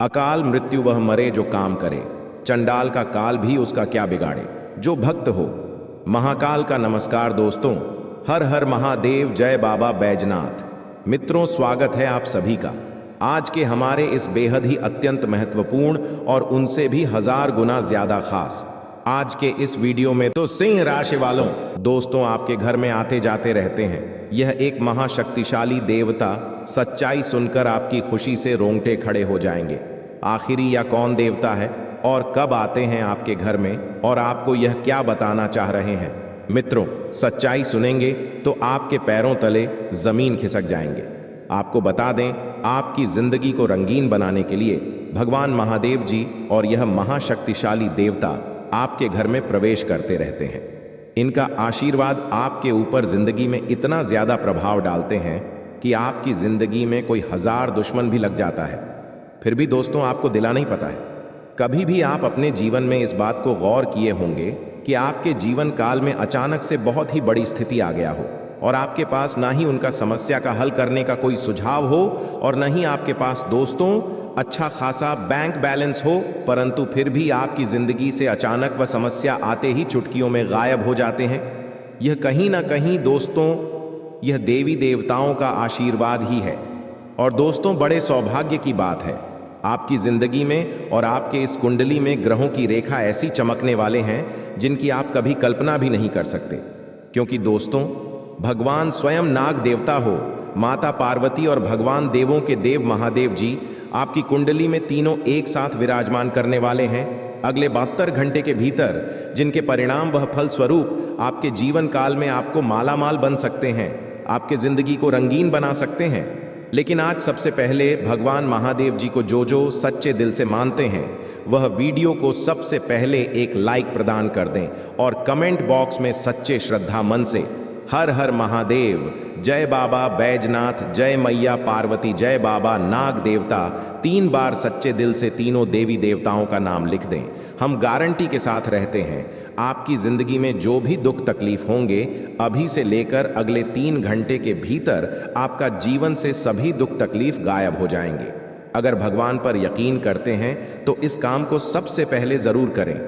अकाल मृत्यु वह मरे जो काम करे, चंडाल का काल भी उसका क्या बिगाड़े, जो भक्त हो। महाकाल का नमस्कार दोस्तों। हर हर महादेव, जय बाबा बैजनाथ। मित्रों, स्वागत है आप सभी का आज के हमारे इस बेहद ही अत्यंत महत्वपूर्ण और उनसे भी 1000 गुना ज्यादा खास आज के इस वीडियो में। तो सिंह राशि वालों, दोस्तों आपके घर में आते जाते रहते हैं यह एक महाशक्तिशाली देवता। सच्चाई सुनकर आपकी खुशी से रोंगटे खड़े हो जाएंगे। आखिरी यह कौन देवता है और कब आते हैं आपके घर में और आपको यह क्या बताना चाह रहे हैं? मित्रों, सच्चाई सुनेंगे तो आपके पैरों तले जमीन खिसक जाएंगे। आपको बता दें, आपकी जिंदगी को रंगीन बनाने के लिए भगवान महादेव जी और यह महाशक्तिशाली देवता आपके घर में प्रवेश करते रहते हैं। इनका आशीर्वाद आपके ऊपर जिंदगी में इतना ज्यादा प्रभाव डालते हैं कि आपकी जिंदगी में कोई 1000 दुश्मन भी लग जाता है, फिर भी दोस्तों आपको दिला नहीं पता है। कभी भी आप अपने जीवन में इस बात को गौर किए होंगे कि आपके जीवन काल में अचानक से बहुत ही बड़ी स्थिति आ गया हो और आपके पास ना ही उनका समस्या का हल करने का कोई सुझाव हो और न ही आपके पास दोस्तों अच्छा खासा बैंक बैलेंस हो, परंतु फिर भी आपकी जिंदगी से अचानक वह समस्या आते ही चुटकियों में गायब हो जाते हैं। यह कहीं ना कहीं दोस्तों यह देवी देवताओं का आशीर्वाद ही है। और दोस्तों बड़े सौभाग्य की बात है, आपकी जिंदगी में और आपके इस कुंडली में ग्रहों की रेखा ऐसी चमकने वाले हैं जिनकी आप कभी कल्पना भी नहीं कर सकते। क्योंकि दोस्तों भगवान स्वयं नाग देवता हो, माता पार्वती और भगवान देवों के देव महादेव जी आपकी कुंडली में तीनों एक साथ विराजमान करने वाले हैं अगले 72 घंटे के भीतर, जिनके परिणाम वह फल स्वरूप आपके जीवन काल में आपको मालामाल बन सकते हैं, आपके जिंदगी को रंगीन बना सकते हैं। लेकिन आज सबसे पहले भगवान महादेव जी को जो सच्चे दिल से मानते हैं वह वीडियो को सबसे पहले एक लाइक प्रदान कर दें और कमेंट बॉक्स में सच्चे श्रद्धा मन से हर हर महादेव, जय बाबा बैजनाथ, जय मैया पार्वती, जय बाबा नाग देवता 3 बार सच्चे दिल से तीनों देवी देवताओं का नाम लिख दें। हम गारंटी के साथ रहते हैं आपकी जिंदगी में जो भी दुख तकलीफ होंगे अभी से लेकर अगले 3 घंटे के भीतर आपका जीवन से सभी दुख तकलीफ गायब हो जाएंगे। अगर भगवान पर यकीन करते हैं तो इस काम को सबसे पहले जरूर करें।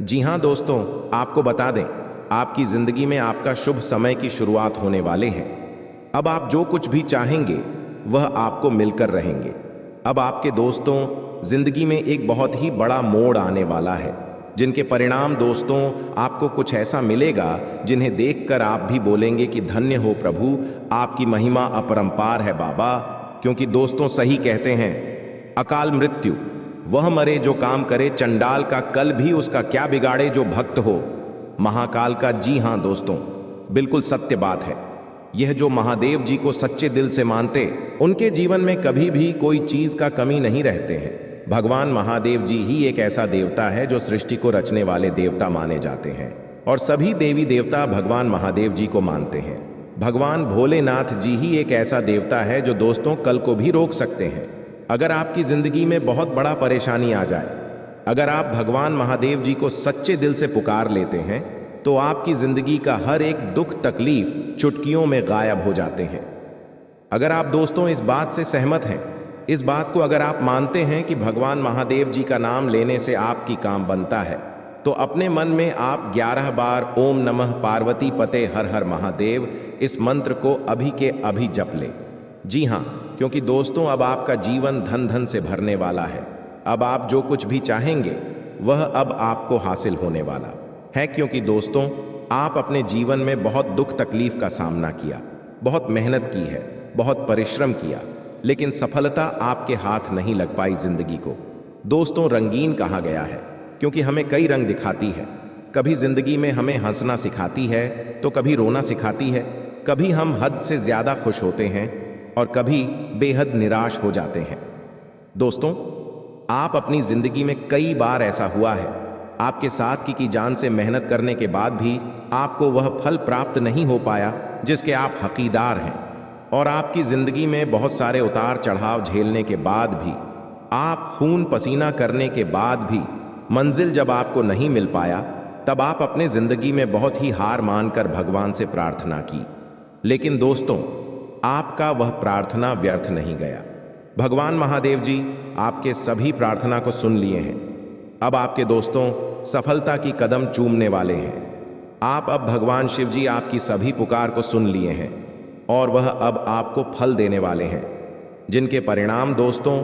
जी हाँ दोस्तों, आपको बता दें आपकी जिंदगी में आपका शुभ समय की शुरुआत होने वाले हैं। अब आप जो कुछ भी चाहेंगे वह आपको मिलकर रहेंगे। अब आपके दोस्तों जिंदगी में एक बहुत ही बड़ा मोड़ आने वाला है, जिनके परिणाम दोस्तों आपको कुछ ऐसा मिलेगा जिन्हें देखकर आप भी बोलेंगे कि धन्य हो प्रभु, आपकी महिमा अपरंपार है बाबा। क्योंकि दोस्तों सही कहते हैं, अकाल मृत्यु वह मरे जो काम करे, चंडाल का कल भी उसका क्या बिगाड़े, जो भक्त हो महाकाल का। जी हाँ दोस्तों, बिल्कुल सत्य बात है। यह जो महादेव जी को सच्चे दिल से मानते उनके जीवन में कभी भी कोई चीज का कमी नहीं रहते हैं। भगवान महादेव जी ही एक ऐसा देवता है जो सृष्टि को रचने वाले देवता माने जाते हैं और सभी देवी देवता भगवान महादेव जी को मानते हैं। भगवान भोलेनाथ जी ही एक ऐसा देवता है जो दोस्तों कल को भी रोक सकते हैं। अगर आपकी जिंदगी में बहुत बड़ा परेशानी आ जाए, अगर आप भगवान महादेव जी को सच्चे दिल से पुकार लेते हैं तो आपकी जिंदगी का हर एक दुख तकलीफ चुटकियों में गायब हो जाते हैं। अगर आप दोस्तों इस बात से सहमत हैं, इस बात को अगर आप मानते हैं कि भगवान महादेव जी का नाम लेने से आपकी काम बनता है, तो अपने मन में आप 11 बार ओम नमः पार्वती पते हर हर महादेव इस मंत्र को अभी के अभी जप ले। जी हाँ, क्योंकि दोस्तों अब आपका जीवन धन धन से भरने वाला है। अब आप जो कुछ भी चाहेंगे वह अब आपको हासिल होने वाला है। क्योंकि दोस्तों आप अपने जीवन में बहुत दुख तकलीफ का सामना किया, बहुत मेहनत की है, बहुत परिश्रम किया, लेकिन सफलता आपके हाथ नहीं लग पाई। जिंदगी को दोस्तों रंगीन कहा गया है क्योंकि हमें कई रंग दिखाती है। कभी जिंदगी में हमें हंसना सिखाती है तो कभी रोना सिखाती है, कभी हम हद से ज्यादा खुश होते हैं और कभी बेहद निराश हो जाते हैं। दोस्तों आप अपनी जिंदगी में कई बार ऐसा हुआ है आपके साथ की जान से मेहनत करने के बाद भी आपको वह फल प्राप्त नहीं हो पाया जिसके आप हकीदार हैं, और आपकी जिंदगी में बहुत सारे उतार चढ़ाव झेलने के बाद भी, आप खून पसीना करने के बाद भी मंजिल जब आपको नहीं मिल पाया, तब आप अपने जिंदगी में बहुत ही हार मानकर भगवान से प्रार्थना की। लेकिन दोस्तों आपका वह प्रार्थना व्यर्थ नहीं गया। भगवान महादेव जी आपके सभी प्रार्थना को सुन लिए हैं। अब आपके दोस्तों सफलता की कदम चूमने वाले हैं। आप अब भगवान शिव जी आपकी सभी पुकार को सुन लिए हैं और वह अब आपको फल देने वाले हैं, जिनके परिणाम दोस्तों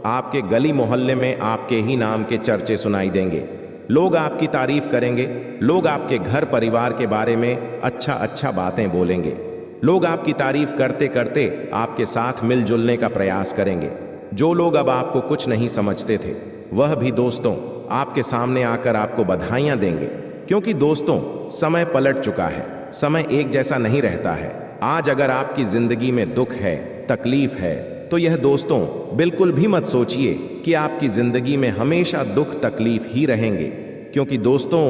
आपके गली मोहल्ले में आपके ही नाम के चर्चे सुनाई देंगे। लोग आपकी तारीफ करेंगे, लोग आपके घर परिवार के बारे में अच्छा बातें बोलेंगे। लोग आपकी तारीफ करते करते आपके साथ मिलजुलने का प्रयास करेंगे। जो लोग अब आपको कुछ नहीं समझते थे, वह भी दोस्तों आपके सामने आकर आपको बधाइयां देंगे, क्योंकि दोस्तों समय पलट चुका है। समय एक जैसा नहीं रहता है। आज अगर आपकी जिंदगी में दुख है, तकलीफ है, तो यह दोस्तों बिल्कुल भी मत सोचिए कि आपकी जिंदगी में हमेशा दुख तकलीफ ही रहेंगे, क्योंकि दोस्तों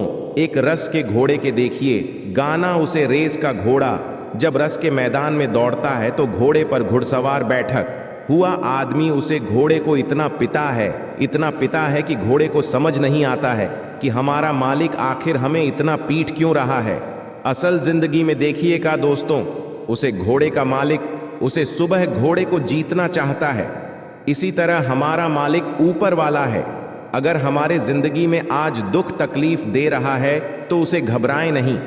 एक रस के घोड़े के देखिए गाना उसे रेस का घोड़ा। जब रस के मैदान में दौड़ता है तो घोड़े पर घुड़सवार बैठक हुआ आदमी उसे घोड़े को इतना पिता है कि घोड़े को समझ नहीं आता है कि हमारा मालिक आखिर हमें इतना पीट क्यों रहा है। असल जिंदगी में देखिएगा दोस्तों, उसे घोड़े का मालिक उसे सुबह घोड़े को जीतना चाहता है। इसी तरह हमारा मालिक ऊपर वाला है। अगर हमारे जिंदगी में आज दुख तकलीफ दे रहा है तो उसे घबराएं नहीं,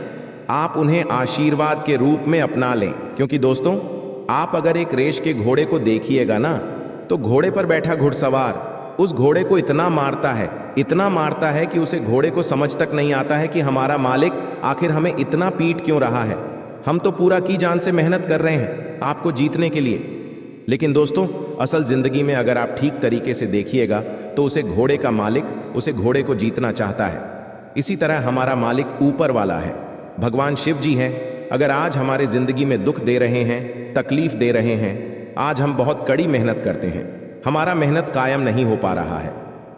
आप उन्हें आशीर्वाद के रूप में अपना लें। क्योंकि दोस्तों आप अगर एक रेस के घोड़े को देखिएगा ना, तो घोड़े पर बैठा घुड़सवार उस घोड़े को इतना मारता है कि उसे घोड़े को समझ तक नहीं आता है कि हमारा मालिक आखिर हमें इतना पीट क्यों रहा है। हम तो पूरा की जान से मेहनत कर रहे हैं आपको जीतने के लिए। लेकिन दोस्तों असल जिंदगी में अगर आप ठीक तरीके से देखिएगा तो उसे घोड़े का मालिक उसे घोड़े को जीतना चाहता है। इसी तरह हमारा मालिक ऊपर वाला है, भगवान शिव जी हैं। अगर आज हमारे जिंदगी में दुख दे रहे हैं, तकलीफ दे रहे हैं, आज हम बहुत कड़ी मेहनत करते हैं, हमारा मेहनत कायम नहीं हो पा रहा है,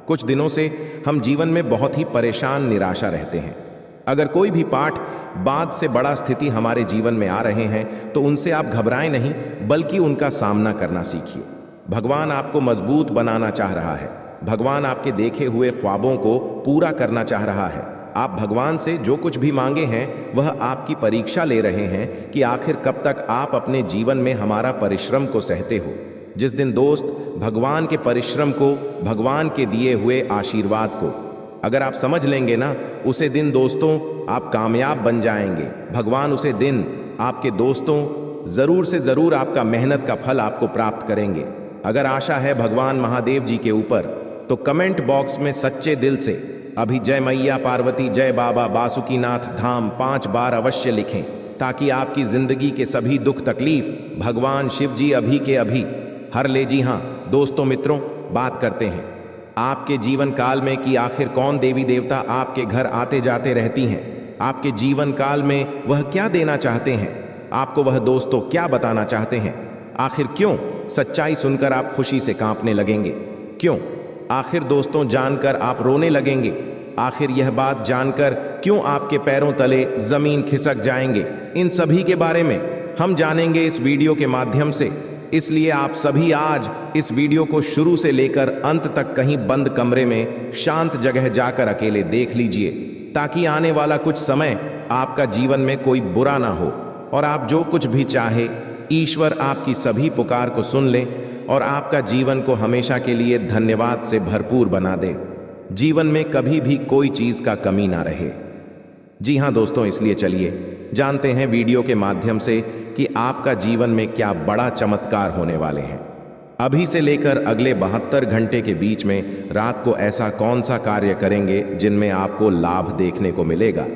कुछ दिनों से हम जीवन में बहुत ही परेशान निराशा रहते हैं। अगर कोई भी पाठ बाद से बड़ा स्थिति हमारे जीवन में आ रहे हैं तो उनसे आप घबराएं नहीं, बल्कि उनका सामना करना सीखिए। भगवान आपको मजबूत बनाना चाह रहा है। भगवान आपके देखे हुए ख्वाबों को पूरा करना चाह रहा है। आप भगवान से जो कुछ भी मांगे हैं वह आपकी परीक्षा ले रहे हैं कि आखिर कब तक आप अपने जीवन में हमारा परिश्रम को सहते हो। जिस दिन दोस्त भगवान के परिश्रम को, भगवान के दिए हुए आशीर्वाद को अगर आप समझ लेंगे ना, उसे दिन दोस्तों आप कामयाब बन जाएंगे। भगवान उसे दिन आपके दोस्तों जरूर से जरूर आपका मेहनत का फल आपको प्राप्त करेंगे। अगर आशा है भगवान महादेव जी के ऊपर तो कमेंट बॉक्स में सच्चे दिल से अभी जय मैया पार्वती, जय बाबा बासुकीनाथ धाम 5 बार अवश्य लिखें, ताकि आपकी जिंदगी के सभी दुख तकलीफ भगवान शिव जी अभी के अभी हर ले। जी हाँ दोस्तों मित्रों, बात करते हैं आपके जीवन काल में कि आखिर कौन देवी देवता आपके घर आते जाते रहती हैं। आपके जीवन काल में वह क्या देना चाहते हैं, आपको वह दोस्तों क्या बताना चाहते हैं। आखिर क्यों सच्चाई सुनकर आप खुशी से कांपने लगेंगे, क्यों आखिर दोस्तों जानकर आप रोने लगेंगे, आखिर यह बात जानकर क्यों आपके पैरों तले जमीन खिसक जाएंगे। इन सभी के बारे में हम जानेंगे इस वीडियो के माध्यम से। इसलिए आप सभी आज इस वीडियो को शुरू से लेकर अंत तक कहीं बंद कमरे में शांत जगह जाकर अकेले देख लीजिए, ताकि आने वाला कुछ समय आपका जीवन में कोई बुरा ना हो और आप जो कुछ भी चाहे ईश्वर आपकी सभी पुकार को सुन ले और आपका जीवन को हमेशा के लिए धन्यवाद से भरपूर बना दे। जीवन में कभी भी कोई चीज का कमी ना रहे। जी हाँ दोस्तों, इसलिए चलिए जानते हैं वीडियो के माध्यम से कि आपका जीवन में क्या बड़ा चमत्कार होने वाले हैं। अभी से लेकर अगले 72 घंटे के बीच में रात को ऐसा कौन सा कार्य करेंगे जिनमें आपको लाभ देखने को मिलेगा।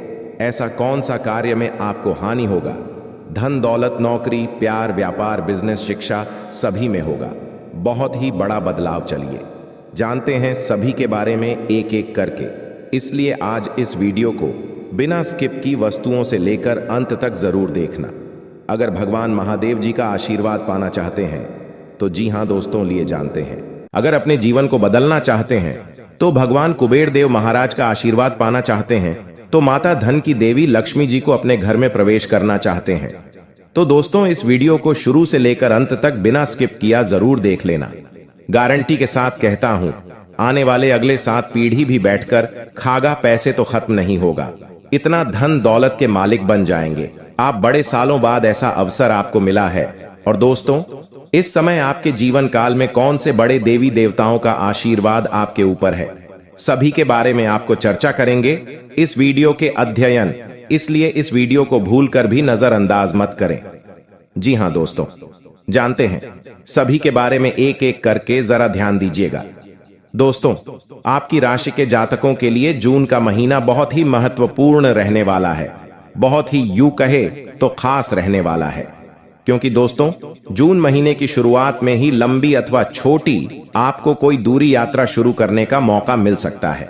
ऐसा कौन सा कार्य में आपको हानि होगा। धन दौलत, नौकरी, प्यार, व्यापार, बिजनेस, शिक्षा सभी में होगा बहुत ही बड़ा बदलाव। चलिए जानते हैं सभी के बारे में एक एक करके। इसलिए आज इस वीडियो को बिना स्किप की वस्तुओं से लेकर अंत तक जरूर देखना। अगर भगवान महादेव जी का आशीर्वाद पाना चाहते हैं तो जी हाँ दोस्तों, लिए जानते हैं। अगर अपने जीवन को बदलना चाहते हैं तो भगवान कुबेर देव महाराज का आशीर्वाद पाना चाहते हैं तो माता धन की देवी लक्ष्मी जी को अपने घर में प्रवेश करना चाहते हैं तो दोस्तों इस वीडियो को शुरू से लेकर अंत तक बिना स्किप किया जरूर देख लेना। गारंटी के साथ कहता हूं, आने वाले अगले 7 पीढ़ी भी बैठकर खागा पैसे तो खत्म नहीं होगा। इतना धन दौलत के मालिक बन जाएंगे आप। बड़े सालों बाद ऐसा अवसर आपको मिला है और दोस्तों, इस समय आपके जीवन काल में कौन से बड़े देवी देवताओं का आशीर्वाद आपके ऊपर है, सभी के बारे में आपको चर्चा करेंगे इस वीडियो के अध्ययन, इसलिए इस वीडियो को भूलकर भी नजरअंदाज मत करें। जी हां दोस्तों, जानते हैं सभी के बारे में एक एक करके, जरा ध्यान दीजिएगा। दोस्तों, आपकी राशि के जातकों के लिए जून का महीना बहुत ही महत्वपूर्ण रहने वाला है, बहुत ही यूं कहे तो खास रहने वाला है, क्योंकि दोस्तों जून महीने की शुरुआत में ही लंबी अथवा छोटी आपको कोई दूरी यात्रा शुरू करने का मौका मिल सकता है।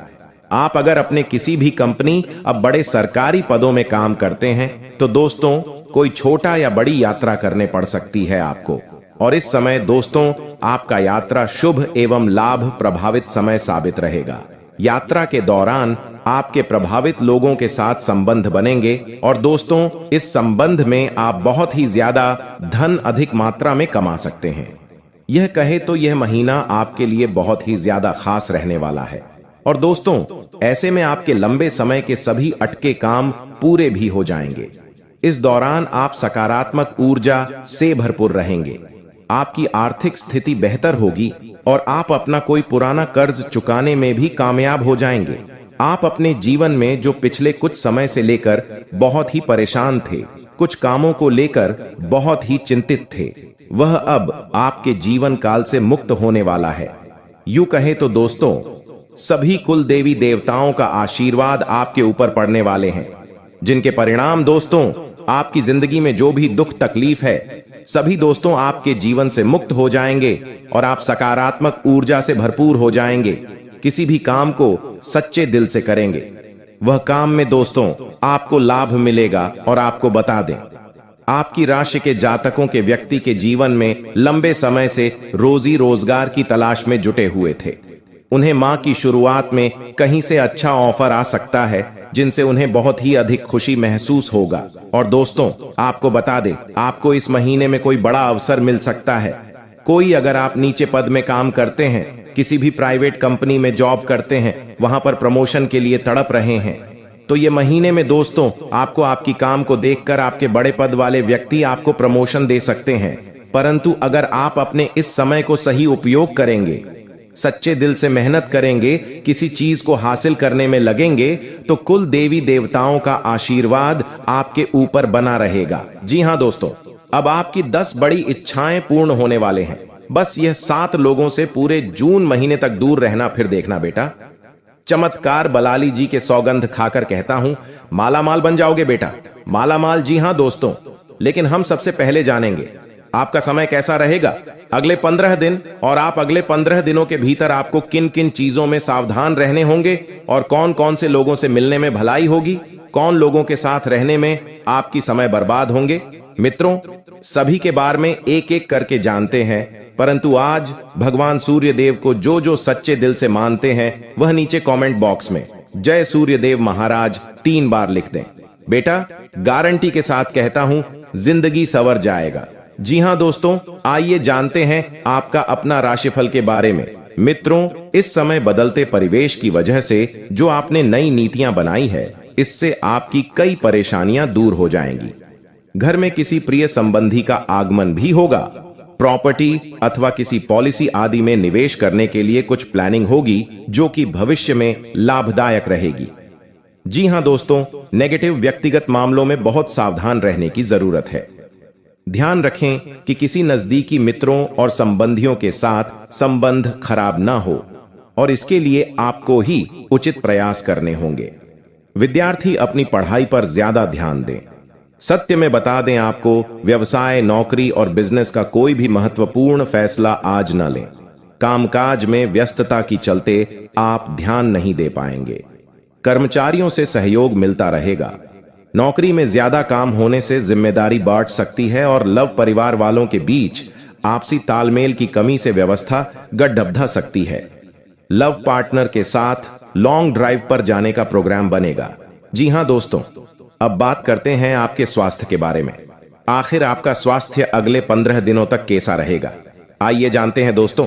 आप अगर अपने किसी भी कंपनी अब बड़े सरकारी पदों में काम करते हैं तो दोस्तों कोई छोटा या बड़ी यात्रा करने पड़ सकती है आपको। और इस समय दोस्तों आपका यात्रा शुभ एवं लाभ प्रभावित समय साबित रहेगा। यात्रा के दौरान आपके प्रभावित लोगों के साथ संबंध बनेंगे और दोस्तों इस संबंध में आप बहुत ही ज्यादा धन अधिक मात्रा में कमा सकते हैं। यह कहे तो यह महीना आपके लिए बहुत ही ज्यादा खास रहने वाला है। और दोस्तों ऐसे में आपके लंबे समय के सभी अटके काम पूरे भी हो जाएंगे। इस दौरान आप सकारात्मक ऊर्जा से भरपूर रहेंगे, आपकी आर्थिक स्थिति बेहतर होगी और आप अपना कोई पुराना कर्ज चुकाने में भी कामयाब हो जाएंगे। आप अपने जीवन में जो पिछले कुछ समय से लेकर बहुत ही परेशान थे, कुछ कामों को लेकर बहुत ही चिंतित थे, वह अब आपके जीवन काल से मुक्त होने वाला है। यूं कहे तो दोस्तों सभी कुल देवी देवताओं का आशीर्वाद आपके ऊपर पड़ने वाले हैं, जिनके परिणाम दोस्तों आपकी जिंदगी में जो भी दुख तकलीफ है सभी दोस्तों आपके जीवन से मुक्त हो जाएंगे और आप सकारात्मक ऊर्जा से भरपूर हो जाएंगे। किसी भी काम को सच्चे दिल से करेंगे, वह काम में दोस्तों आपको लाभ मिलेगा। और आपको बता दें, आपकी राशि के जातकों के व्यक्ति के जीवन में लंबे समय से रोजी रोजगार की तलाश में जुटे हुए थे। उन्हें माह की शुरुआत में कहीं से अच्छा ऑफर आ सकता है जिनसे उन्हें बहुत ही अधिक खुशी महसूस होगा। और दोस्तों आपको बता दें, आपको इस महीने में कोई बड़ा अवसर मिल सकता है। कोई अगर आप नीचे पद में काम करते हैं, किसी भी प्राइवेट कंपनी में जॉब करते हैं, वहां पर प्रमोशन के लिए तड़प रहे हैं, तो ये महीने में दोस्तों आपको आपकी काम को देखकर आपके बड़े पद वाले व्यक्ति आपको प्रमोशन दे सकते हैं। परंतु अगर आप अपने इस समय को सही उपयोग करेंगे, सच्चे दिल से मेहनत करेंगे, किसी चीज को हासिल करने में लगेंगे, तो कुल देवी देवताओं का आशीर्वाद आपके ऊपर बना रहेगा। जी हां दोस्तों, अब आपकी 10 बड़ी इच्छाएं पूर्ण होने वाले हैं। बस यह 7 लोगों से पूरे जून महीने तक दूर रहना, फिर देखना बेटा। चमत्कार बलाली जी के सौगंध खाकर कहता हूं, मालामाल बन जाओगे बेटा, मालामाल। जी हां दोस्तों, लेकिन हम सबसे पहले जानेंगे आपका समय कैसा रहेगा अगले 15 दिन, और आप अगले 15 दिनों के भीतर आपको किन किन चीजों में सावधान रहने होंगे और कौन कौन से लोगों से मिलने में भलाई होगी, कौन लोगों के साथ रहने में आपकी समय बर्बाद होंगे। मित्रों सभी के बारे में एक एक करके जानते हैं, परंतु आज भगवान सूर्य देव को जो जो सच्चे दिल से मानते हैं वह नीचे कमेंट बॉक्स में जय सूर्य देव महाराज 3 बार लिख दें। बेटा गारंटी के साथ कहता हूं, जिंदगी संवर जाएगा। जी हां दोस्तों, आइए जानते हैं आपका अपना राशिफल के बारे में। मित्रों इस समय बदलते परिवेश की वजह से जो आपने नई नीतियां बनाई है, इससे आपकी कई परेशानियां दूर हो जाएंगी। घर में किसी प्रिय संबंधी का आगमन भी होगा। प्रॉपर्टी अथवा किसी पॉलिसी आदि में निवेश करने के लिए कुछ प्लानिंग होगी जो कि भविष्य में लाभदायक रहेगी। जी हां दोस्तों, नेगेटिव व्यक्तिगत मामलों में बहुत सावधान रहने की जरूरत है। ध्यान रखें कि किसी नजदीकी मित्रों और संबंधियों के साथ संबंध खराब ना हो, और इसके लिए आपको ही उचित प्रयास करने होंगे। विद्यार्थी अपनी पढ़ाई पर ज्यादा ध्यान दें। सत्य में बता दें आपको, व्यवसाय, नौकरी और बिजनेस का कोई भी महत्वपूर्ण फैसला आज न लें। कामकाज में व्यस्तता की चलते आप ध्यान नहीं दे पाएंगे। कर्मचारियों से सहयोग मिलता रहेगा। नौकरी में ज्यादा काम होने से जिम्मेदारी बढ़ सकती है और लव परिवार वालों के बीच आपसी तालमेल की कमी से व्यवस्था गड्ढबधा सकती है। लव पार्टनर के साथ लॉन्ग ड्राइव पर जाने का प्रोग्राम बनेगा। जी हां दोस्तों, अब बात करते हैं आपके स्वास्थ्य के बारे में। आखिर आपका स्वास्थ्य अगले 15 दिनों तक कैसा रहेगा, आइए जानते हैं दोस्तों।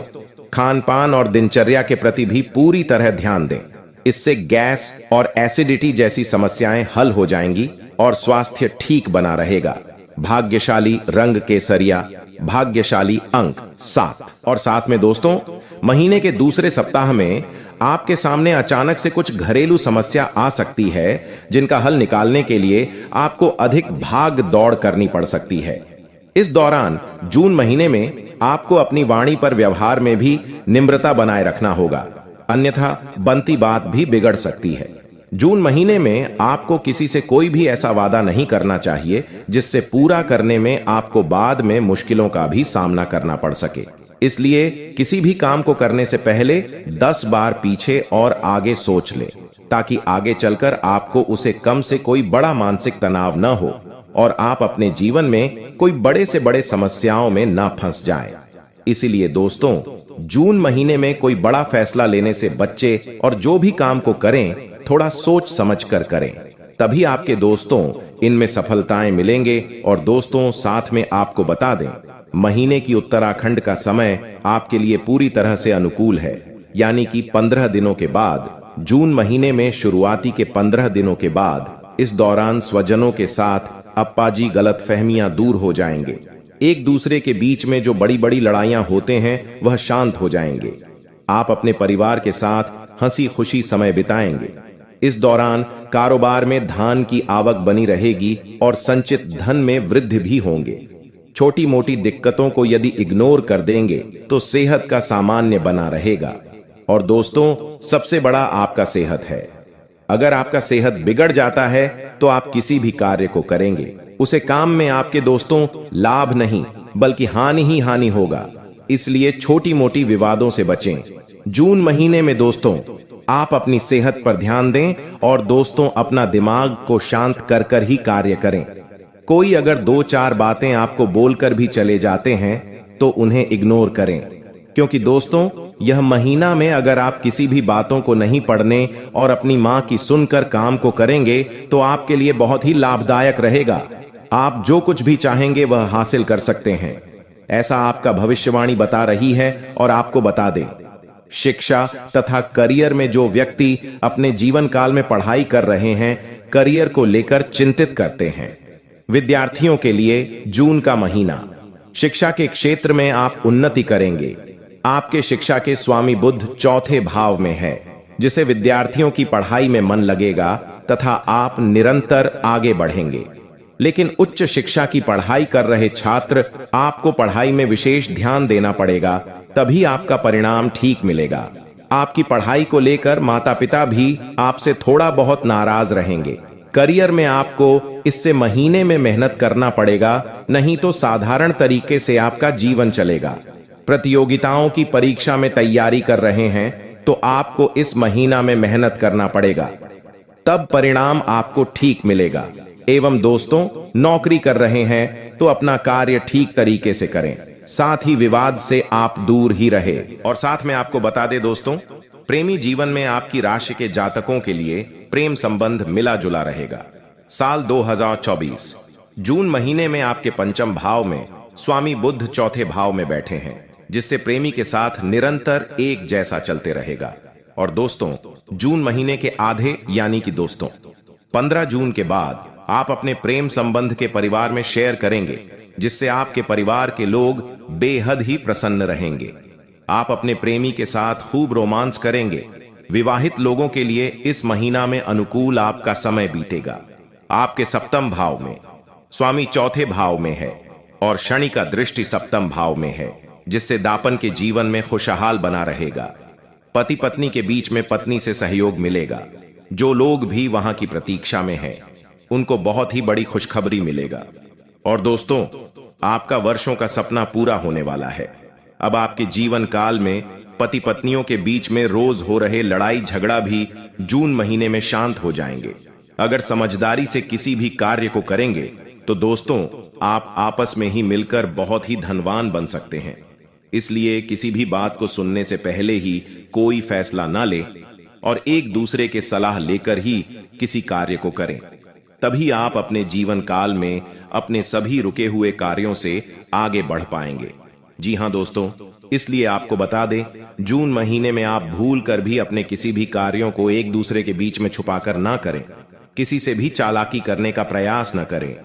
खान पान और दिनचर्या के प्रति भी पूरी तरह ध्यान दें। इससे गैस और एसिडिटी जैसी समस्याएं हल हो जाएंगी और स्वास्थ्य ठीक बना रहेगा। भाग्यशाली रंग केसरिया, भाग्यशाली अंक 7। और साथ में दोस्तों, महीने के दूसरे सप्ताह में आपके सामने अचानक से कुछ घरेलू समस्या आ सकती है, जिनका हल निकालने के लिए आपको अधिक भाग दौड़ करनी पड़ सकती है। इस दौरान जून महीने में आपको अपनी वाणी पर व्यवहार में भी निम्रता बनाए रखना होगा, अन्यथा बनती बात भी बिगड़ सकती है। जून महीने में आपको किसी से कोई भी ऐसा वादा नहीं करना चाहिए जिससे पूरा करने में आपको बाद में मुश्किलों का भी सामना करना पड़ सके। इसलिए किसी भी काम को करने से पहले 10 बार पीछे और आगे सोच ले, ताकि आगे चलकर आपको उसे कम से कोई बड़ा मानसिक तनाव न हो और आप अपने जीवन में कोई बड़े से बड़े समस्याओं में न फंस जाएं। इसीलिए दोस्तों, जून महीने में कोई बड़ा फैसला लेने से बच्चे और जो भी काम को करें थोड़ा सोच समझ कर करें, तभी आपके दोस्तों इनमें सफलताएं मिलेंगे। और दोस्तों, साथ में आपको बता दें, महीने की उत्तराखंड का समय आपके लिए पूरी तरह से अनुकूल है, यानी कि 15 दिनों के बाद, जून महीने में शुरुआती के 15 दिनों के बाद इस दौरान स्वजनों के साथ अप्पाजी गलतफहमियां दूर हो जाएंगे। एक दूसरे के बीच में जो बड़ी बड़ी लड़ाइयां होते हैं वह शांत हो जाएंगे। आप अपने परिवार के साथ हंसी खुशी समय बिताएंगे। इस दौरान कारोबार में धान की आवक बनी रहेगी और संचित धन में वृद्धि भी होंगे। छोटी मोटी दिक्कतों को यदि इग्नोर कर देंगे तो सेहत का सामान्य बना रहेगा। और दोस्तों, सबसे बड़ा आपका सेहत है। अगर आपका सेहत बिगड़ जाता है तो आप किसी भी कार्य को करेंगे, उसे काम में आपके दोस्तों लाभ नहीं बल्कि हानि ही हानि होगा। इसलिए छोटी मोटी विवादों से बचें। जून महीने में दोस्तों, आप अपनी सेहत पर ध्यान दें और दोस्तों अपना दिमाग को शांत कर कर ही कार्य करें। कोई अगर 2-4 बातें आपको बोलकर भी चले जाते हैं तो उन्हें इग्नोर करें, क्योंकि दोस्तों यह महीना में अगर आप किसी भी बातों को नहीं पढ़ने और अपनी मां की सुनकर काम को करेंगे तो आपके लिए बहुत ही लाभदायक रहेगा। आप जो कुछ भी चाहेंगे वह हासिल कर सकते हैं, ऐसा आपका भविष्यवाणी बता रही है। और आपको बता दें, शिक्षा तथा करियर में जो व्यक्ति अपने जीवन काल में पढ़ाई कर रहे हैं, करियर को लेकर चिंतित करते हैं, विद्यार्थियों के लिए जून का महीना, शिक्षा के क्षेत्र में आप उन्नति करेंगे। आपके शिक्षा के स्वामी बुध चौथे भाव में है, जिससे विद्यार्थियों की पढ़ाई में मन लगेगा तथा आप निरंतर आगे बढ़ेंगे। लेकिन उच्च शिक्षा की पढ़ाई कर रहे छात्र, आपको पढ़ाई में विशेष ध्यान देना पड़ेगा, तभी आपका परिणाम ठीक मिलेगा। आपकी पढ़ाई को लेकर माता पिता भी आपसे थोड़ा बहुत नाराज रहेंगे। करियर में आपको इससे महीने में मेहनत करना पड़ेगा, नहीं तो साधारण तरीके से आपका जीवन चलेगा। प्रतियोगिताओं की परीक्षा में तैयारी कर रहे हैं तो आपको इस महीना में मेहनत करना पड़ेगा, तब परिणाम आपको ठीक मिलेगा। एवं दोस्तों, नौकरी कर रहे हैं तो अपना कार्य ठीक तरीके से करें, साथ ही विवाद से आप दूर ही रहे। और साथ में आपको बता दें दोस्तों, प्रेमी जीवन में आपकी राशि के जातकों के लिए प्रेम संबंध मिला जुला रहेगा। साल 2024 जून महीने में आपके पंचम भाव में स्वामी बुध चौथे भाव में बैठे हैं, जिससे प्रेमी के साथ निरंतर एक जैसा चलते रहेगा। और दोस्तों, जून महीने के आधे यानी कि दोस्तों 15 जून के बाद आप अपने प्रेम संबंध के परिवार में शेयर करेंगे, जिससे आपके परिवार के लोग बेहद ही प्रसन्न रहेंगे। आप अपने प्रेमी के साथ खूब रोमांस करेंगे। विवाहित लोगों के लिए इस महीना में अनुकूल आपका समय बीतेगा। आपके सप्तम भाव में स्वामी चौथे भाव में है और शनि का दृष्टि सप्तम भाव में है, जिससे दापन के जीवन में खुशहाल बना रहेगा। पति पत्नी के बीच में पत्नी से सहयोग मिलेगा। जो लोग भी वहां की प्रतीक्षा में हैं, उनको बहुत ही बड़ी खुशखबरी मिलेगा। और दोस्तों, आपका वर्षों का सपना पूरा होने वाला है। अब आपके जीवन काल में पति पत्नियों के बीच में रोज हो रहे लड़ाई झगड़ा भी जून महीने में शांत हो जाएंगे। अगर समझदारी से किसी भी कार्य को करेंगे तो दोस्तों, आप आपस में ही मिलकर बहुत ही धनवान बन सकते हैं। इसलिए किसी भी बात को सुनने से पहले ही कोई फैसला ना ले और एक दूसरे के सलाह लेकर ही किसी कार्य को करें, तभी आप अपने जीवन काल में अपने सभी रुके हुए कार्यों से आगे बढ़ पाएंगे। जी हां दोस्तों, इसलिए आपको बता दें, जून महीने में आप भूल कर भी अपने किसी भी कार्यों को एक दूसरे के बीच में छुपाकर ना करें। किसी से भी चालाकी करने का प्रयास न करें,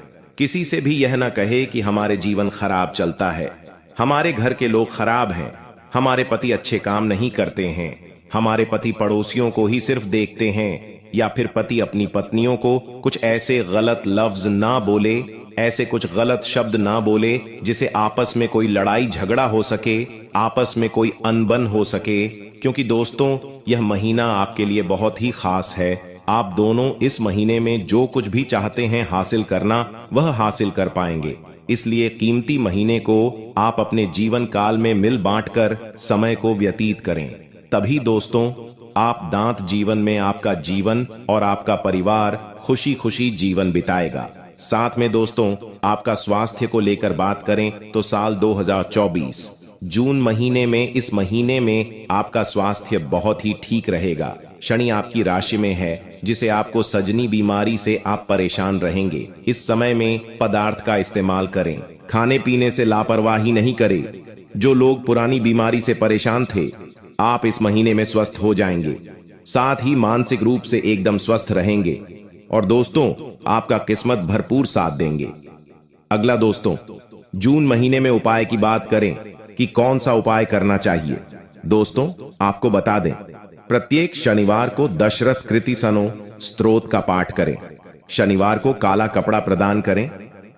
किसी से भी यह ना कहे कि हमारे जीवन खराब चलता है, हमारे घर के लोग खराब हैं, हमारे पति अच्छे काम नहीं करते हैं, हमारे पति पड़ोसियों को ही सिर्फ देखते हैं, या फिर पति अपनी पत्नियों को कुछ ऐसे गलत लफ्ज ना बोले, ऐसे कुछ गलत शब्द ना बोले जिसे आपस में कोई लड़ाई झगड़ा हो सके, आपस में कोई अनबन हो सके। क्योंकि दोस्तों, यह महीना आपके लिए बहुत ही खास है। आप दोनों इस महीने में जो कुछ भी चाहते हैं हासिल करना, वह हासिल कर पाएंगे। इसलिए कीमती महीने को आप अपने जीवन काल में मिल बांटकर समय को व्यतीत करें। तभी दोस्तों, आप दांत जीवन में आपका जीवन और आपका परिवार खुशी खुशी जीवन बिताएगा। साथ में दोस्तों, आपका स्वास्थ्य को लेकर बात करें तो साल 2024 जून महीने में, इस महीने में आपका स्वास्थ्य बहुत ही ठीक रहेगा। शनि आपकी राशि में है, जिसे आपको सजनी बीमारी से आप परेशान रहेंगे। इस समय में पदार्थ का इस्तेमाल करें, खाने पीने से लापरवाही नहीं करें। जो लोग पुरानी बीमारी से परेशान थे, आप इस महीने में स्वस्थ हो जाएंगे, साथ ही मानसिक रूप से एकदम स्वस्थ रहेंगे। और दोस्तों, आपका किस्मत भरपूर साथ देंगे। अगला दोस्तों, जून महीने में उपाय की बात करें कि कौन सा उपाय करना चाहिए। दोस्तों, आपको बता दें, प्रत्येक शनिवार को दशरथ कृति सनो स्तोत्र का पाठ करें। शनिवार को काला कपड़ा प्रदान करें।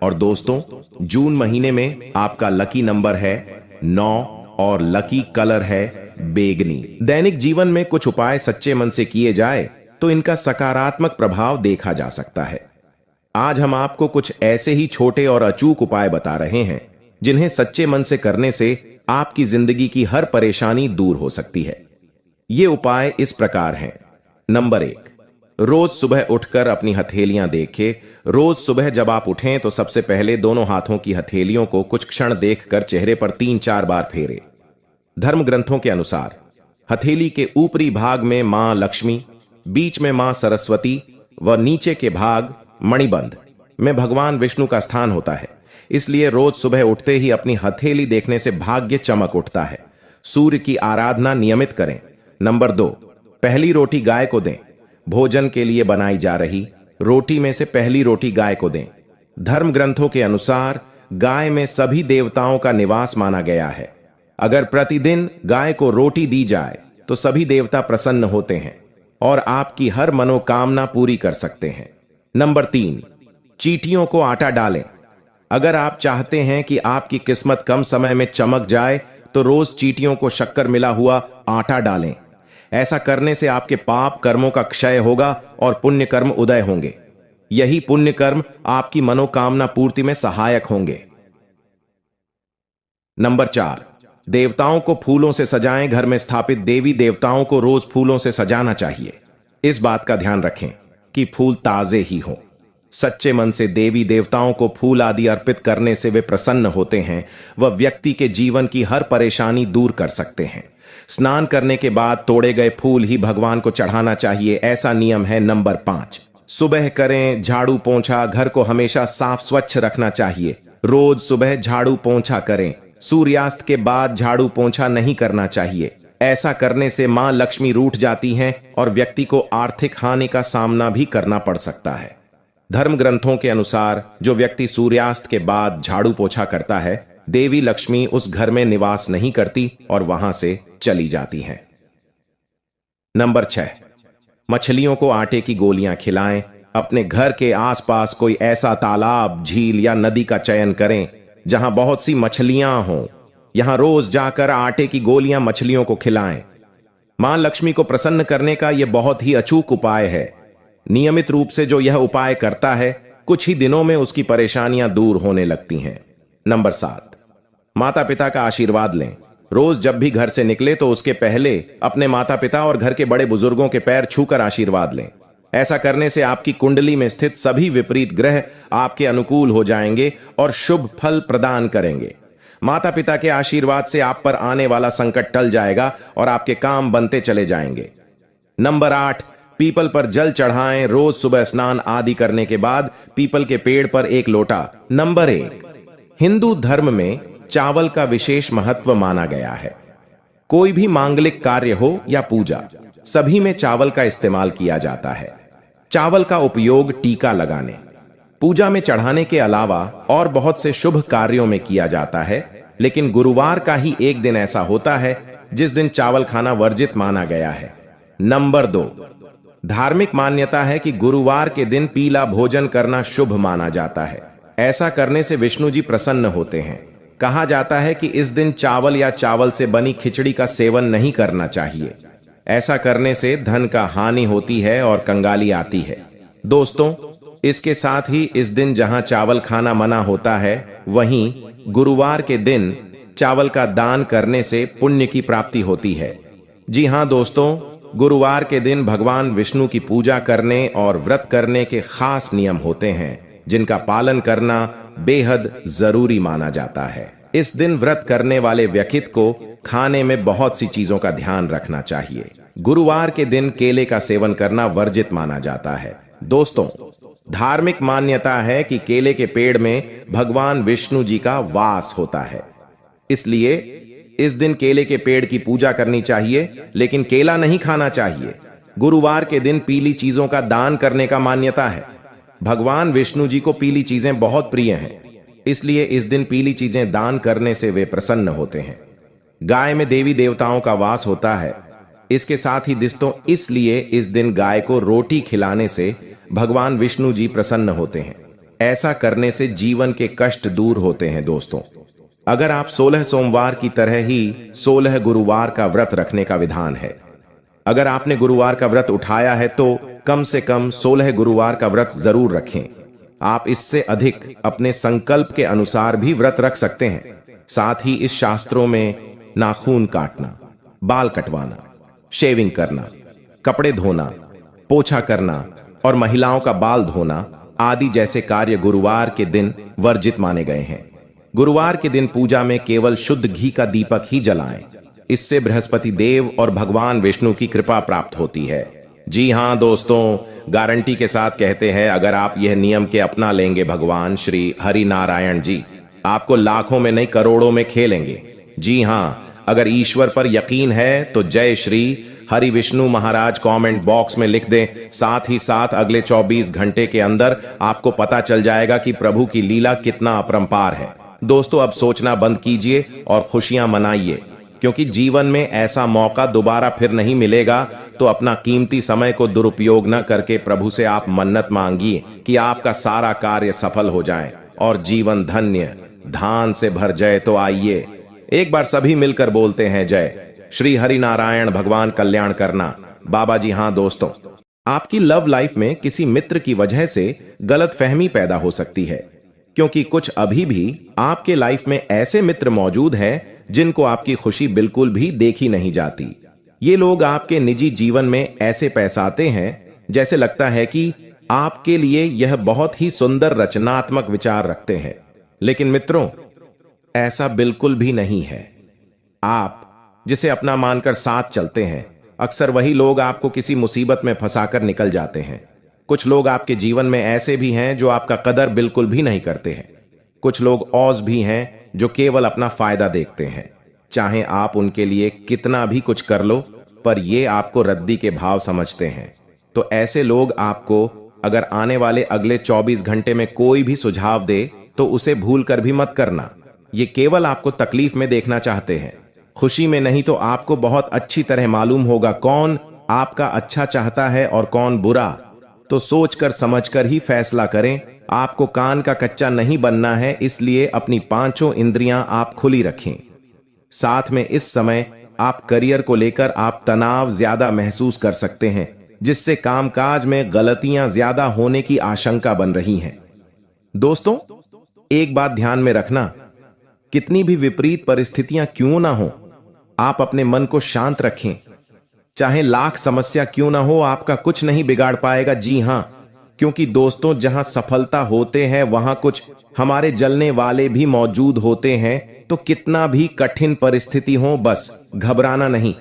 और दोस्तों, जून महीने में आपका लकी नंबर है 9 और लकी कलर है बेगनी। दैनिक जीवन में कुछ उपाय सच्चे मन से किए जाए तो इनका सकारात्मक प्रभाव देखा जा सकता है। आज हम आपको कुछ ऐसे ही छोटे और अचूक उपाय बता रहे हैं जिन्हें सच्चे मन से करने से आपकी जिंदगी की हर परेशानी दूर हो सकती है। ये उपाय इस प्रकार हैं। नंबर 1, रोज सुबह उठकर अपनी हथेलियां देखें। रोज सुबह जब आप उठें तो सबसे पहले दोनों हाथों की हथेलियों को कुछ क्षण देखकर चेहरे पर 3-4 बार फेरे। धर्म ग्रंथों के अनुसार हथेली के ऊपरी भाग में मां लक्ष्मी, बीच में मां सरस्वती व नीचे के भाग मणिबंध में भगवान विष्णु का स्थान होता है। इसलिए रोज सुबह उठते ही अपनी हथेली देखने से भाग्य चमक उठता है। सूर्य की आराधना नियमित करें। नंबर 2, पहली रोटी गाय को दें। भोजन के लिए बनाई जा रही रोटी में से पहली रोटी गाय को दें। धर्म ग्रंथों के अनुसार गाय में सभी देवताओं का निवास माना गया है। अगर प्रतिदिन गाय को रोटी दी जाए तो सभी देवता प्रसन्न होते हैं और आपकी हर मनोकामना पूरी कर सकते हैं। नंबर 3, चींटियों को आटा डालें। अगर आप चाहते हैं कि आपकी किस्मत कम समय में चमक जाए तो रोज चींटियों को शक्कर मिला हुआ आटा डालें। ऐसा करने से आपके पाप कर्मों का क्षय होगा और पुण्य कर्म उदय होंगे। यही पुण्य कर्म आपकी मनोकामना पूर्ति में सहायक होंगे। नंबर 4, देवताओं को फूलों से सजाएं। घर में स्थापित देवी देवताओं को रोज फूलों से सजाना चाहिए। इस बात का ध्यान रखें कि फूल ताजे ही हों। सच्चे मन से देवी देवताओं को फूल आदि अर्पित करने से वे प्रसन्न होते हैं। वह व्यक्ति के जीवन की हर परेशानी दूर कर सकते हैं। स्नान करने के बाद तोड़े गए फूल ही भगवान को चढ़ाना चाहिए, ऐसा नियम है। नंबर 5, सुबह करें झाड़ू पोंछा। घर को हमेशा साफ स्वच्छ रखना चाहिए। रोज सुबह झाड़ू पोंछा करें। सूर्यास्त के बाद झाड़ू पोंछा नहीं करना चाहिए। ऐसा करने से मां लक्ष्मी रूठ जाती हैं और व्यक्ति को आर्थिक हानि का सामना भी करना पड़ सकता है। धर्म ग्रंथों के अनुसार जो व्यक्ति सूर्यास्त के बाद झाड़ू पोछा करता है, देवी लक्ष्मी उस घर में निवास नहीं करती और वहां से चली जाती हैं। नंबर 6, मछलियों को आटे की गोलियां खिलाएं। अपने घर के आसपास कोई ऐसा तालाब, झील या नदी का चयन करें जहां बहुत सी मछलियां हों। यहां रोज जाकर आटे की गोलियां मछलियों को खिलाएं। मां लक्ष्मी को प्रसन्न करने का यह बहुत ही अचूक उपाय है। नियमित रूप से जो यह उपाय करता है, कुछ ही दिनों में उसकी परेशानियां दूर होने लगती हैं। नंबर 7, माता पिता का आशीर्वाद लें। रोज जब भी घर से निकले तो उसके पहले अपने माता पिता और घर के बड़े बुजुर्गों के पैर छूकर आशीर्वाद लें। ऐसा करने से आपकी कुंडली में स्थित सभी विपरीत ग्रह आपके अनुकूल हो जाएंगे और शुभ फल प्रदान करेंगे। माता पिता के आशीर्वाद से आप पर आने वाला संकट टल जाएगा और आपके काम बनते चले जाएंगे। नंबर 8, पीपल पर जल चढ़ाएं। रोज सुबह स्नान आदि करने के बाद पीपल के पेड़ पर एक लोटा। नंबर 1, हिंदू धर्म में चावल का विशेष महत्व माना गया है। कोई भी मांगलिक कार्य हो या पूजा, सभी में चावल का इस्तेमाल किया जाता है। चावल का उपयोग टीका लगाने, पूजा में चढ़ाने के अलावा और बहुत से शुभ कार्यों में किया जाता है, लेकिन गुरुवार का ही एक दिन ऐसा होता है जिस दिन चावल खाना वर्जित माना गया है। नंबर 2, धार्मिक मान्यता है कि गुरुवार के दिन पीला भोजन करना शुभ माना जाता है। ऐसा करने से विष्णु जी प्रसन्न होते हैं। कहा जाता है कि इस दिन चावल या चावल से बनी खिचड़ी का सेवन नहीं करना चाहिए। ऐसा करने से धन का हानि होती है और कंगाली आती है। दोस्तों, इसके साथ ही इस दिन जहां चावल खाना मना होता है, वहीं गुरुवार के दिन चावल का दान करने से पुण्य की प्राप्ति होती है। जी हां दोस्तों, गुरुवार के दिन भगवान विष्णु की पूजा करने और व्रत करने के खास नियम होते हैं, जिनका पालन करना बेहद जरूरी माना जाता है। इस दिन व्रत करने वाले व्यक्ति को खाने में बहुत सी चीजों का ध्यान रखना चाहिए। गुरुवार के दिन केले का सेवन करना वर्जित माना जाता है। दोस्तों, धार्मिक मान्यता है कि केले के पेड़ में भगवान विष्णु जी का वास होता है, इसलिए इस दिन केले के पेड़ की पूजा करनी चाहिए, लेकिन केला नहीं खाना चाहिए। गुरुवार के दिन पीली चीजों का दान करने का मान्यता है। भगवान विष्णु जी को पीली चीजें बहुत प्रिय हैं, इसलिए इस दिन पीली चीजें दान करने से वे प्रसन्न होते हैं। गाय में देवी देवताओं का वास होता है। इसके साथ ही दोस्तों, इसलिए इस दिन गाय को रोटी खिलाने से भगवान विष्णु जी प्रसन्न होते हैं। ऐसा करने से जीवन के कष्ट दूर होते हैं। दोस्तों, अगर आप 16 सोमवार की तरह ही 16 गुरुवार का व्रत रखने का विधान है। अगर आपने गुरुवार का व्रत उठाया है तो कम से कम 16 गुरुवार का व्रत जरूर रखें। आप इससे अधिक अपने संकल्प के अनुसार भी व्रत रख सकते हैं। साथ ही इस शास्त्रों में नाखून काटना, बाल कटवाना, शेविंग करना, कपड़े धोना, पोछा करना और महिलाओं का बाल धोना आदि जैसे कार्य गुरुवार के दिन वर्जित माने गए हैं। गुरुवार के दिन पूजा में केवल शुद्ध घी का दीपक ही जलाएं। इससे बृहस्पति देव और भगवान विष्णु की कृपा प्राप्त होती है। जी हां दोस्तों, गारंटी के साथ कहते हैं, अगर आप यह नियम के अपना लेंगे, भगवान श्री हरि नारायण जी आपको लाखों में नहीं करोड़ों में खेलेंगे। जी हां, अगर ईश्वर पर यकीन है तो जय श्री हरि विष्णु महाराज कमेंट बॉक्स में लिख दें। साथ ही साथ अगले 24 घंटे के अंदर आपको पता चल जाएगा कि प्रभु की लीला कितना अपरंपार है। दोस्तों, अब सोचना बंद कीजिए और खुशियां मनाइए, क्योंकि जीवन में ऐसा मौका दोबारा फिर नहीं मिलेगा। तो अपना कीमती समय को दुरुपयोग न करके प्रभु से आप मन्नत मांगिए कि आपका सारा कार्य सफल हो जाए और जीवन धन्य धान से भर जाए। तो आइए एक बार सभी मिलकर बोलते हैं, जय श्री हरि नारायण, भगवान कल्याण करना। बाबा जी हां दोस्तों, आपकी लव लाइफ में किसी मित्र की वजह से गलतफहमी पैदा हो सकती है, क्योंकि कुछ अभी भी आपके लाइफ में ऐसे मित्र मौजूद हैं जिनको आपकी खुशी बिल्कुल भी देखी नहीं जाती। ये लोग आपके निजी जीवन में ऐसे पैसाते हैं जैसे लगता है कि आपके लिए यह बहुत ही सुंदर रचनात्मक विचार रखते हैं, लेकिन मित्रों, ऐसा बिल्कुल भी नहीं है। आप जिसे अपना मानकर साथ चलते हैं, अक्सर वही लोग आपको किसी मुसीबत में फंसाकर निकल जाते हैं। कुछ लोग आपके जीवन में ऐसे भी हैं जो आपका कदर बिल्कुल भी नहीं करते हैं। कुछ लोग औज भी हैं जो केवल अपना फायदा देखते हैं। चाहे आप उनके लिए कितना भी कुछ कर लो, पर ये आपको रद्दी के भाव समझते हैं। तो ऐसे लोग आपको अगर आने वाले अगले 24 घंटे में कोई भी सुझाव दे तो उसे भूल कर भी मत करना। ये केवल आपको तकलीफ में देखना चाहते हैं, खुशी में नहीं। तो आपको बहुत अच्छी तरह मालूम होगा कौन आपका अच्छा चाहता है और कौन बुरा। तो सोचकर समझकर ही फैसला करें। आपको कान का कच्चा नहीं बनना है, इसलिए अपनी पांचों इंद्रियां आप खुली रखें। साथ में इस समय आप करियर को लेकर आप तनाव ज्यादा महसूस कर सकते हैं, जिससे कामकाज में गलतियां ज्यादा होने की आशंका बन रही हैं। दोस्तों, एक बात ध्यान में रखना, कितनी भी विपरीत परिस्थितियां क्यों ना हो, आप अपने मन को शांत रखें। चाहे लाख समस्या क्यों ना हो, आपका कुछ नहीं बिगाड़ पाएगा। जी हां, क्योंकि दोस्तों, जहां सफलता होते हैं वहां कुछ हमारे जलने वाले भी मौजूद होते हैं। तो कितना भी कठिन परिस्थिति हो, बस घबराना नहीं।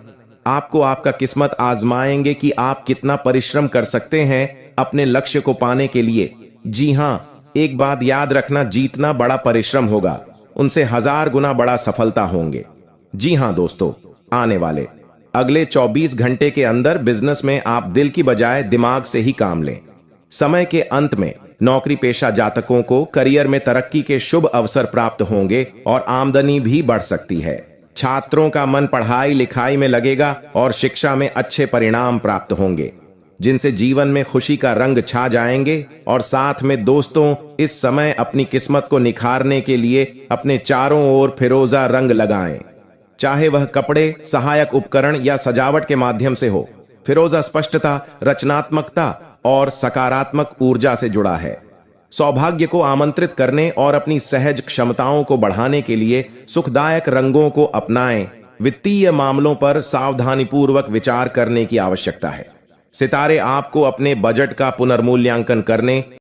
आपको आपका किस्मत आजमाएंगे कि आप कितना परिश्रम कर सकते हैं अपने लक्ष्य को पाने के लिए। जी हां, एक बात याद रखना, जीतना बड़ा परिश्रम होगा, उनसे 1000 गुना बड़ा सफलता होंगे। जी हां दोस्तों, आने वाले अगले 24 घंटे के अंदर बिजनेस में आप दिल की बजाय दिमाग से ही काम लें। समय के अंत में नौकरी पेशा जातकों को करियर में तरक्की के शुभ अवसर प्राप्त होंगे और आमदनी भी बढ़ सकती है। छात्रों का मन पढ़ाई लिखाई में लगेगा और शिक्षा में अच्छे परिणाम प्राप्त होंगे, जिनसे जीवन में खुशी का रंग छा जाएंगे। और साथ में दोस्तों, इस समय अपनी किस्मत को निखारने के लिए अपने चारों ओर फिरोजा रंग लगाएं, चाहे वह कपड़े, सहायक उपकरण या सजावट के माध्यम से हो। फिरोजा स्पष्टता, रचनात्मकता और सकारात्मक ऊर्जा से जुड़ा है। सौभाग्य को आमंत्रित करने और अपनी सहज क्षमताओं को बढ़ाने के लिए सुखदायक रंगों को अपनाएं। वित्तीय मामलों पर सावधानीपूर्वक विचार करने की आवश्यकता है। सितारे आपको अपने बजट का पुनर्मूल्यांकन करने